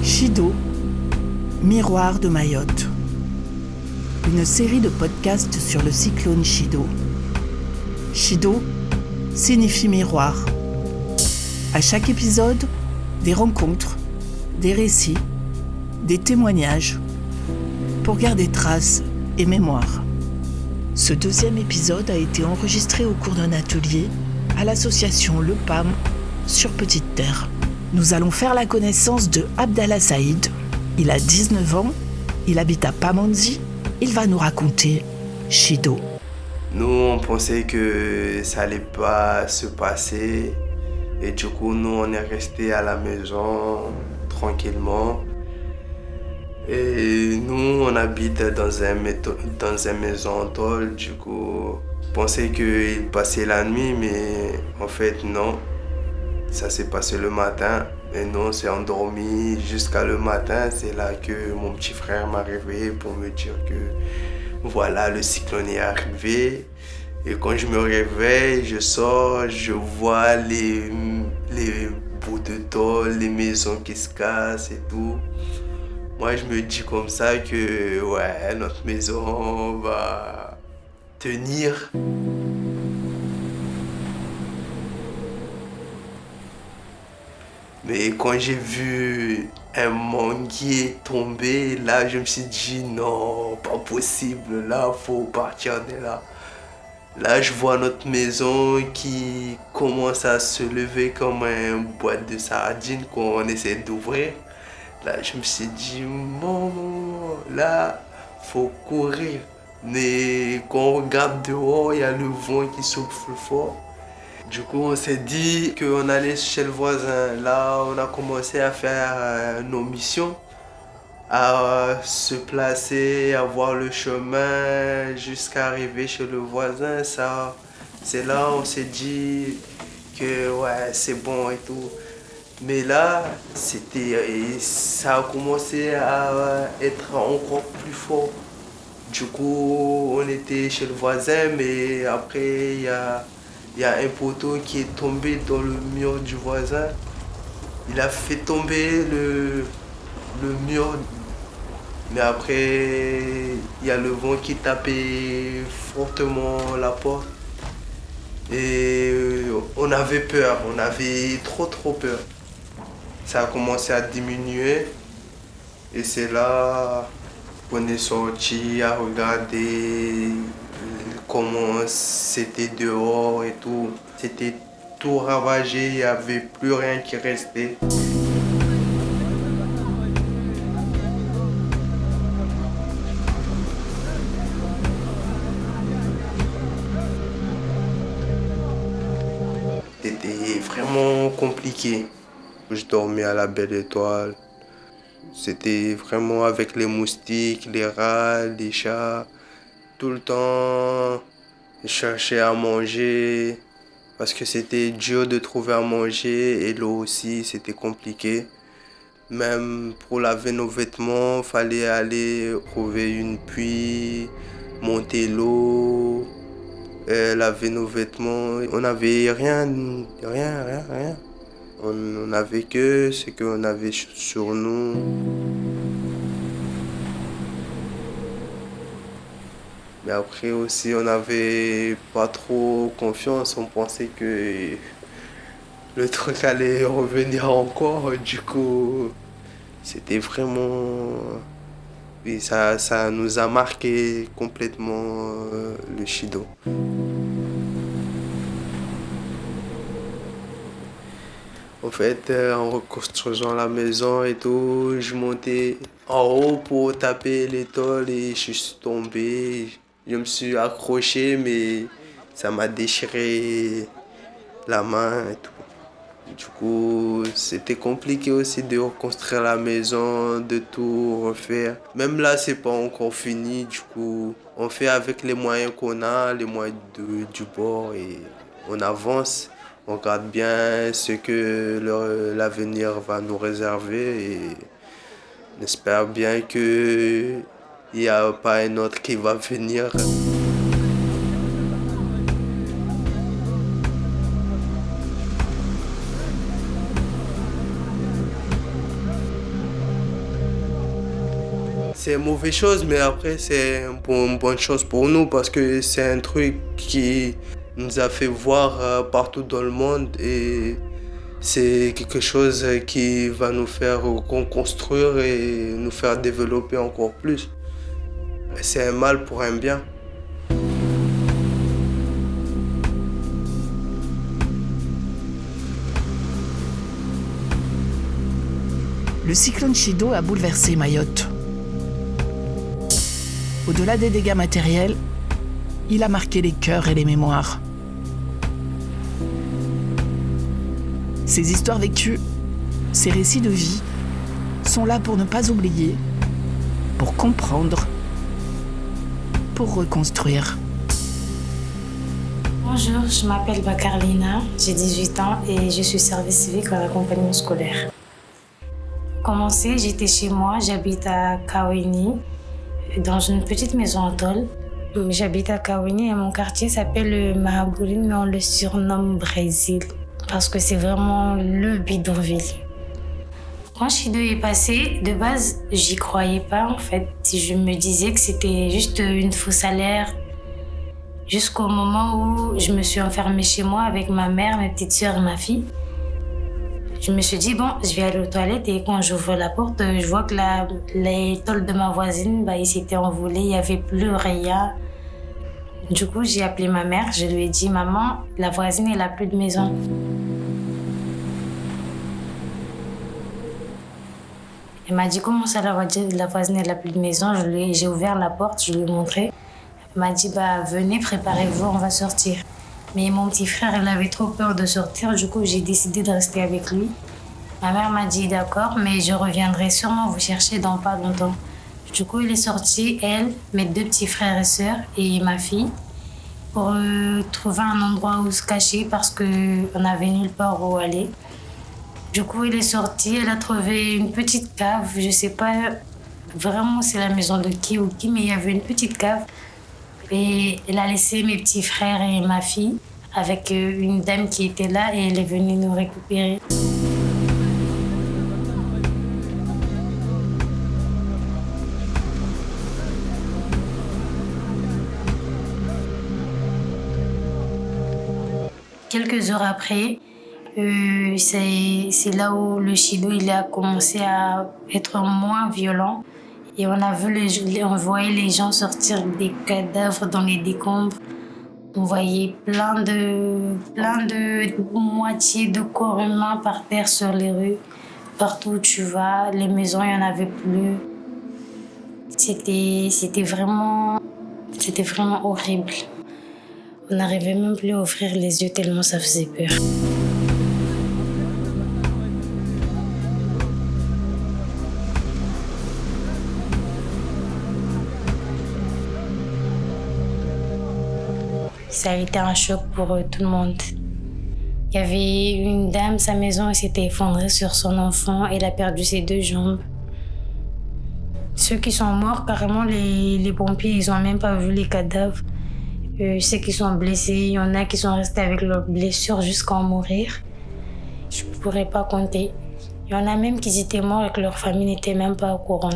Chido, miroir de Mayotte. Une série de podcasts sur le cyclone Chido. Chido signifie miroir. À chaque épisode, des rencontres, des récits, des témoignages pour garder traces et mémoire. Ce deuxième épisode a été enregistré au cours d'un atelier à l'association Le PAM sur Petite Terre. Nous allons faire la connaissance de Abdallah Saïd. Il a 19 ans, il habite à Pamandzi. Il va nous raconter Chido. Nous, on pensait que ça allait pas se passer. Et du coup, nous, on est restés à la maison tranquillement. Et nous, on habite dans une maison en tôle. Du coup, on pensait qu'il passait la nuit, mais en fait, non. Ça s'est passé le matin. Et nous, on s'est endormi jusqu'à le matin. C'est là que mon petit frère m'a réveillé pour me dire que voilà, le cyclone est arrivé. Et quand je me réveille, je sors, je vois les bouts de tôle, les maisons qui se cassent et tout. Moi, je me dis comme ça que ouais, notre maison va tenir. Mais quand j'ai vu un manguier tomber, là, je me suis dit non, pas possible, là, faut partir de là. Là, je vois notre maison qui commence à se lever comme une boîte de sardines qu'on essaie d'ouvrir. Là, je me suis dit, maman, là, faut courir. Mais quand on regarde dehors, il y a le vent qui souffle fort. Du coup, on s'est dit qu'on allait chez le voisin. Là, on a commencé à faire nos missions, à se placer, à voir le chemin jusqu'à arriver chez le voisin. Ça, c'est là on s'est dit que ouais, c'est bon et tout. Mais là, ça a commencé à être encore plus fort. Du coup, on était chez le voisin, mais après, il y a un poteau qui est tombé dans le mur du voisin. Il a fait tomber le mur. Mais après, il y a le vent qui tapait fortement la porte. Et on avait peur, on avait trop peur. Ça a commencé à diminuer. Et c'est là qu'on est sorti à regarder comment c'était dehors et tout. C'était tout ravagé, il n'y avait plus rien qui restait. C'était vraiment compliqué. Je dormais à la belle étoile. C'était vraiment avec les moustiques, les rats, les chats. Tout le temps, je cherchais à manger parce que c'était dur de trouver à manger et l'eau aussi, c'était compliqué. Même pour laver nos vêtements, il fallait aller trouver une puits, monter l'eau, laver nos vêtements. On n'avait rien. On n'avait que ce qu'on avait sur nous. Mais après aussi, on n'avait pas trop confiance. On pensait que le truc allait revenir encore. Du coup, c'était vraiment... Et ça nous a marqué complètement le Chido. En fait, en reconstruisant la maison et tout, je montais en haut pour taper les tôles et je suis tombé. Je me suis accroché, mais ça m'a déchiré la main et tout. Du coup, c'était compliqué aussi de reconstruire la maison, de tout refaire. Même là, c'est pas encore fini. Du coup, on fait avec les moyens qu'on a, les moyens du bord et on avance. On regarde bien ce que l'avenir va nous réserver et on espère bien qu'il n'y a pas un autre qui va venir. c'est une mauvaise chose, mais après, c'est une bonne chose pour nous parce que c'est un truc qui nous a fait voir partout dans le monde et c'est quelque chose qui va nous faire reconstruire et nous faire développer encore plus. C'est un mal pour un bien. Le cyclone Chido a bouleversé Mayotte. Au-delà des dégâts matériels, il a marqué les cœurs et les mémoires. Ces histoires vécues, ces récits de vie, sont là pour ne pas oublier, pour comprendre, pour reconstruire. Bonjour, je m'appelle Bakarlina, j'ai 18 ans et je suis service civique en accompagnement scolaire. Pour commencer, j'étais chez moi, j'habite à Kaweni, dans une petite maison en tôle. J'habite à Kaweni et mon quartier s'appelle Mahabouline, mais on le surnomme Brésil parce que c'est vraiment le bidonville. Quand Chido est passé, de base, j'y croyais pas en fait. Je me disais que c'était juste une fausse alerte. Jusqu'au moment où je me suis enfermée chez moi avec ma mère, mes petites sœurs et ma fille. Je me suis dit, bon, je vais aller aux toilettes et quand j'ouvre la porte, je vois que les tôles de ma voisine, ils s'étaient envolés, il n'y avait plus rien. Du coup, j'ai appelé ma mère, je lui ai dit, maman, la voisine, elle n'a plus de maison. Elle m'a dit, comment ça, la voisine, elle n'a plus de maison? J'ai ouvert la porte, je lui ai montré. Elle m'a dit, venez, préparez-vous, on va sortir. Mais mon petit frère, il avait trop peur de sortir, du coup, j'ai décidé de rester avec lui. Ma mère m'a dit, d'accord, mais je reviendrai sûrement vous chercher dans pas longtemps. Du coup, il est sorti, elle, mes deux petits frères et sœurs et ma fille, pour trouver un endroit où se cacher parce qu'on n'avait nulle part où aller. Du coup, il est sorti, elle a trouvé une petite cave, je sais pas vraiment c'est la maison de qui ou qui, mais il y avait une petite cave. Et elle a laissé mes petits frères et ma fille avec une dame qui était là et elle est venue nous récupérer. Quelques heures après, c'est là où le Chido il a commencé à être moins violent. Et on voyait les gens sortir des cadavres dans les décombres. On voyait plein de moitiés de corps humains par terre sur les rues. Partout où tu vas, les maisons, il n'y en avait plus. C'était vraiment horrible. On n'arrivait même plus à ouvrir les yeux tellement ça faisait peur. Ça a été un choc pour tout le monde. Il y avait une dame, sa maison s'était effondrée sur son enfant, elle a perdu ses 2 jambes. Ceux qui sont morts, carrément, les pompiers, ils n'ont même pas vu les cadavres. Ceux qui sont blessés, il y en a qui sont restés avec leurs blessures jusqu'à en mourir. Je ne pourrais pas compter. Il y en a même qui étaient morts et que leur famille n'était même pas au courant.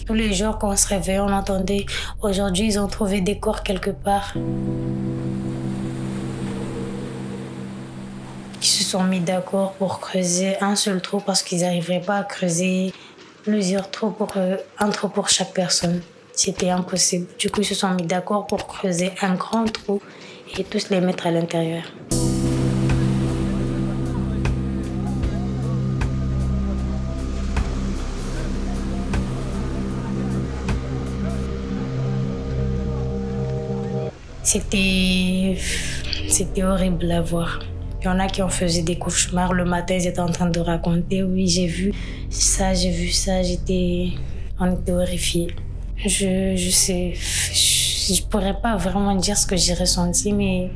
Tous les jours, quand on se réveillait, on entendait « Aujourd'hui, ils ont trouvé des corps quelque part ». Ils se sont mis d'accord pour creuser un seul trou parce qu'ils n'arriveraient pas à creuser plusieurs trous un trou pour chaque personne. C'était impossible. Du coup, ils se sont mis d'accord pour creuser un grand trou et tous les mettre à l'intérieur. C'était horrible à voir. Il y en a qui en faisaient des cauchemars. Le matin, ils étaient en train de raconter. Oui, j'ai vu ça. On était horrifiés. Je sais, je pourrais pas vraiment dire ce que j'ai ressenti, mais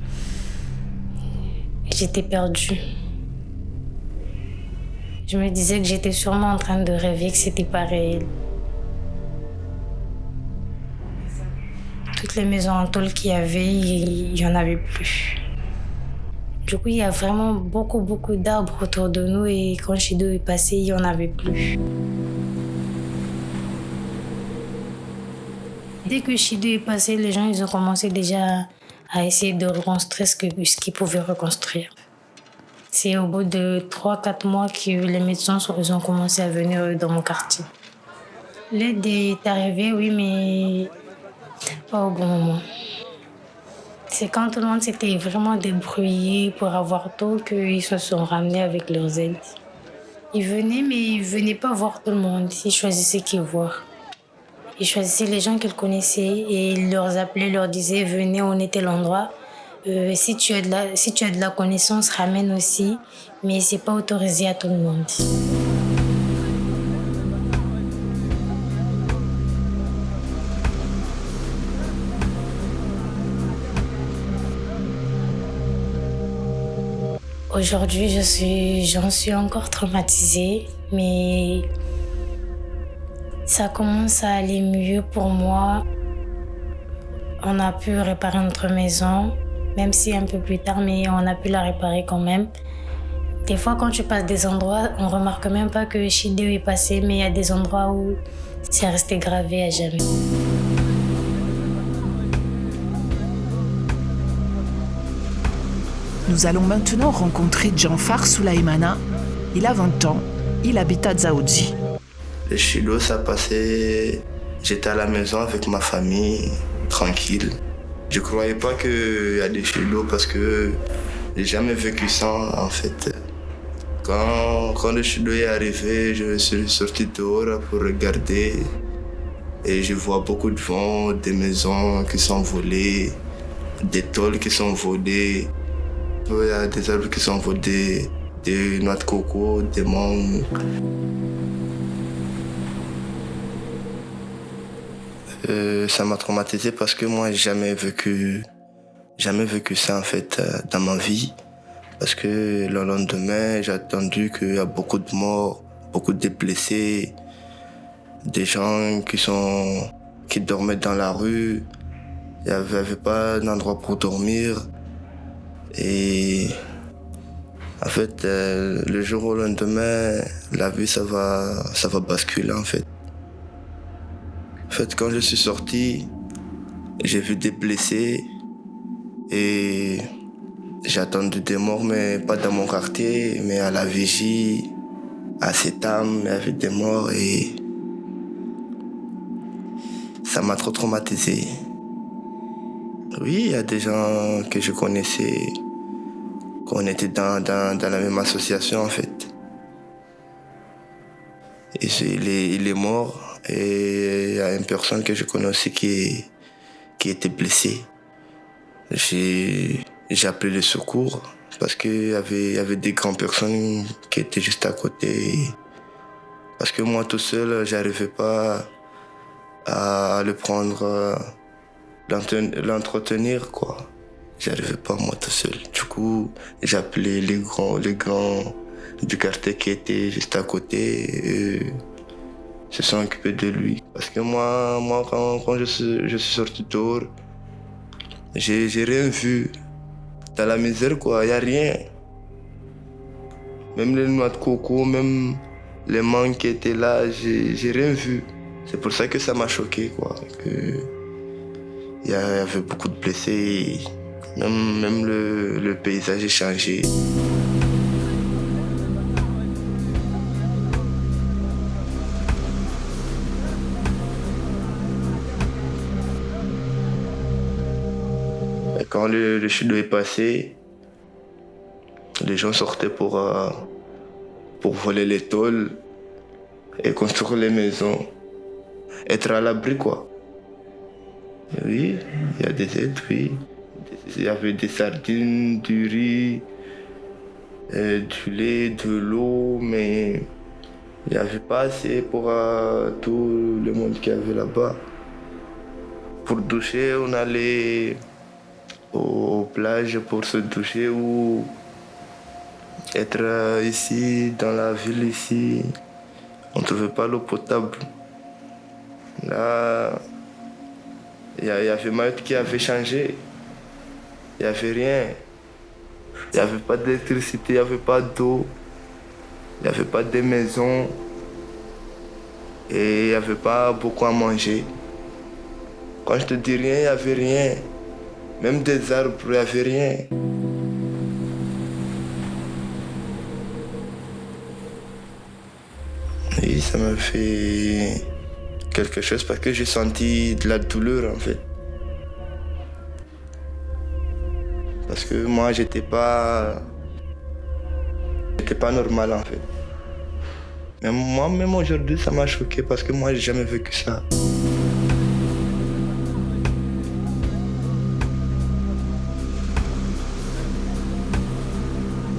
j'étais perdue. Je me disais que j'étais sûrement en train de rêver, que c'était pas réel. Toutes les maisons en tôle qu'il y avait, il y en avait plus. Du coup, il y a vraiment beaucoup d'arbres autour de nous et quand Chido est passé, il y en avait plus. Dès que Chido est passé, les gens ils ont commencé déjà à essayer de reconstruire ce qu'ils pouvaient reconstruire. C'est au bout de 3-4 mois que les médecins ils ont commencé à venir dans mon quartier. L'aide est arrivée, oui, mais pas au bon moment. C'est quand tout le monde s'était vraiment débrouillé pour avoir tout qu'ils se sont ramenés avec leurs aides. Ils venaient, mais ils ne venaient pas voir tout le monde. Ils choisissaient qui voir. Ils choisissaient les gens qu'ils connaissaient et ils leur appelaient, leur disaient « Venez, on est tel endroit. Si tu as de la connaissance, ramène aussi. » Mais ce n'est pas autorisé à tout le monde. Aujourd'hui, j'en suis encore traumatisée, mais ça commence à aller mieux pour moi. On a pu réparer notre maison, même si un peu plus tard, mais on a pu la réparer quand même. Des fois, quand tu passes des endroits, on ne remarque même pas que Chido est passé, mais il y a des endroits où c'est resté gravé à jamais. Nous allons maintenant rencontrer Djanfar Soulaïmana. Il a 20 ans, il habite à Dzaoudzi. Le Chido, ça passait... J'étais à la maison avec ma famille, tranquille. Je croyais pas qu'il y a des Chido parce que j'ai jamais vécu ça, en fait. Quand le Chido est arrivé, je suis sorti dehors pour regarder. Et je vois beaucoup de vent, des maisons qui sont volées, des tôles qui sont volées. Il y a des arbres qui sont volés, des noix de coco, des mangues. Ça m'a traumatisé parce que moi, j'ai jamais vécu ça en fait dans ma vie. Parce que le lendemain, j'ai entendu qu'il y a beaucoup de morts, beaucoup de blessés, des gens qui dormaient dans la rue. Il n'y avait pas d'endroit pour dormir. Et en fait, le jour au lendemain, la vie, ça va basculer en fait. En fait, quand je suis sorti, j'ai vu des blessés et j'ai attendu des morts, mais pas dans mon quartier, mais à la vigie, à Setam, il y avait des morts et ça m'a trop traumatisé. Oui, il y a des gens que je connaissais, qu'on était dans la même association en fait. Et il est mort et il y a une personne que je connais aussi qui était blessée. J'ai appelé le secours parce qu'il y avait des grandes personnes qui étaient juste à côté. Parce que moi tout seul, j'arrivais pas à le prendre, l'entretenir quoi. J'arrivais pas moi tout seul. Du coup, j'ai appelé les grands du quartier qui étaient juste à côté et se sont occupés de lui. Parce que moi quand je suis sorti dehors, j'ai rien vu. Dans la misère quoi, y a rien. Même les noix de coco, même les mangues qui étaient là, j'ai rien vu. C'est pour ça que ça m'a choqué quoi. Il y avait beaucoup de blessés. Même le paysage est changé. Et quand le Chido est passé, les gens sortaient pour voler les tôles et construire les maisons. Être à l'abri quoi. Oui, il y a des aides, oui. Il y avait des sardines, du riz, du lait, de l'eau, mais il n'y avait pas assez pour tout le monde qui avait là-bas. Pour doucher, on allait aux plages pour se doucher ou être ici, dans la ville ici. On ne trouvait pas l'eau potable. Là, il y avait Mayotte qui avait changé. Il n'y avait rien. Il n'y avait pas d'électricité, il n'y avait pas d'eau. Il n'y avait pas de maison. Et il n'y avait pas beaucoup à manger. Quand je te dis rien, il n'y avait rien. Même des arbres, il n'y avait rien. Et ça m'a fait quelque chose parce que j'ai senti de la douleur en fait. Parce que moi, j'étais pas normal en fait. Mais moi, même aujourd'hui, ça m'a choqué parce que moi, j'ai jamais vécu ça.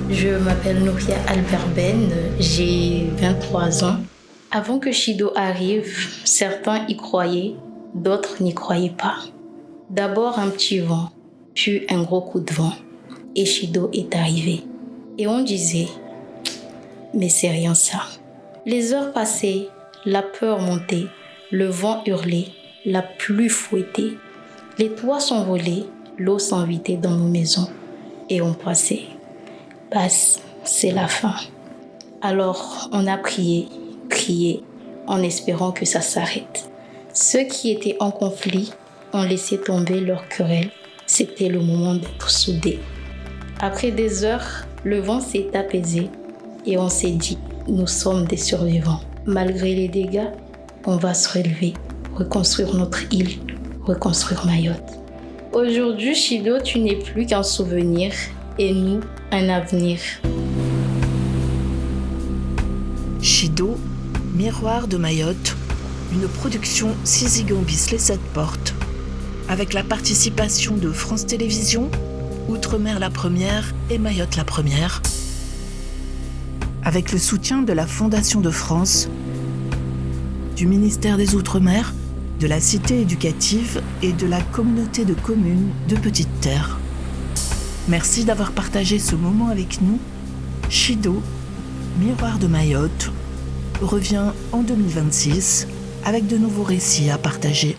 Je m'appelle Nouria Albert Ben, j'ai 23 ans. Avant que Shido arrive, certains y croyaient, d'autres n'y croyaient pas. D'abord un petit vent, puis un gros coup de vent, et Shido est arrivé. Et on disait, mais c'est rien ça. Les heures passaient, la peur montait, le vent hurlait, la pluie fouettait. Les toits s'envolaient, l'eau s'invitait dans nos maisons, et on passait. Basse, c'est la fin. Alors on a prié, en espérant que ça s'arrête. Ceux qui étaient en conflit ont laissé tomber leur querelle. C'était le moment d'être soudés. Après des heures, le vent s'est apaisé et on s'est dit, nous sommes des survivants. Malgré les dégâts, on va se relever, reconstruire notre île, reconstruire Mayotte. Aujourd'hui, Shido, tu n'es plus qu'un souvenir et nous, un avenir. Shido, Miroir de Mayotte, une production Sizigambis Les 7 Portes, avec la participation de France Télévisions, Outre-mer la première et Mayotte la première, avec le soutien de la Fondation de France, du ministère des Outre-mer, de la Cité éducative et de la communauté de communes de Petite Terre. Merci d'avoir partagé ce moment avec nous. Shido, Miroir de Mayotte, revient en 2026 avec de nouveaux récits à partager.